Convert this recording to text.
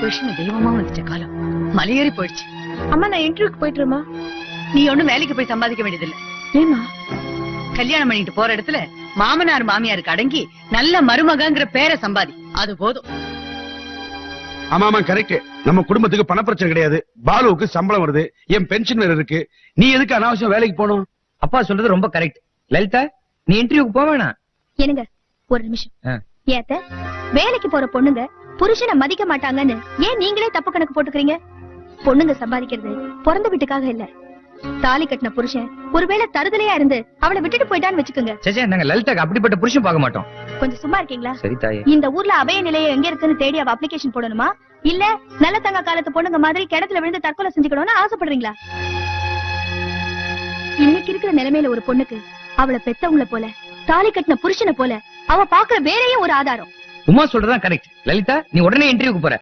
புருஷன் தெய்வமா வந்துட்ட காலம் மலையேறி போயிடுச்சு. அம்மா நான் இன்டர்வியூக்கு போயிட்டுருமா? நீ ஒண்ணும் வேலைக்கு போய் சம்பாதிக்க வேண்டியதில்லை. ஏமா? கல்யாணம் பண்ணிட்டு போற இடத்துல மாமனார் மாமியாருக்கு அடங்கி நல்ல மருமகங்கிற பேரை சம்பாதி, அது போதும். ஆமா கரெக்ட். நம்ம குடும்பத்துக்கு பண பிரச்சனை கிடையாது. பாலுவுக்கு சம்பளம் வருது, என் பென்ஷன் வேற இருக்கு. நீ எதுக்கு அனாவசியம் வேலைக்கு போகணும்? அப்பா சொல்றது ரொம்ப கரெக்ட். லலிதா, நீ இன்டர்வியூக்கு போக வேணாம். என்னங்க ஒரு நிமிஷம். ஏத்த வேலைக்கு போற பொண்ணுங்க புருஷனை மதிக்க மாட்டாங்கன்னு ஏன் நீங்களே தப்பு கணக்கு போட்டுக்கிறீங்க? பொண்ணுங்க சம்பாதிக்கிறது பிறந்த வீட்டுக்காக இல்ல. தாலி கட்டின புருஷன் ஒருவேளை தருதலையா இருந்து அவளை விட்டுட்டு போயிட்டான்னு வச்சுக்கோங்க. சேச்சே, நாங்க லலிதாக்கு அப்படிப்பட்ட புருஷன் பார்க்க மாட்டோம். கொஞ்சம் சும்மா இருக்கீங்களா? சரி தாயே. இந்த ஊர்ல அபய நிலையம் எங்க இருக்குன்னு தேடி அவ அப்ளிகேஷன் போடணுமா, இல்ல நல்ல தங்க காலத்து பொண்ணுங்க மாதிரி கிணத்துல விழுந்து தற்கொலை செஞ்சுக்கணும்னு ஆசைப்படுறீங்களா? இன்னைக்கு இருக்கிற நிலைமையில ஒரு பொண்ணுக்கு அவளை பெத்தவங்கள போல தாலி கட்டின புருஷனை போல அவ பாக்குற வேறையும் ஒரு ஆதாரம். உமா சொல்றதுதான் கரெக்ட். லலிதா, நீ உடனே இன்டர்வியூக்கு போற.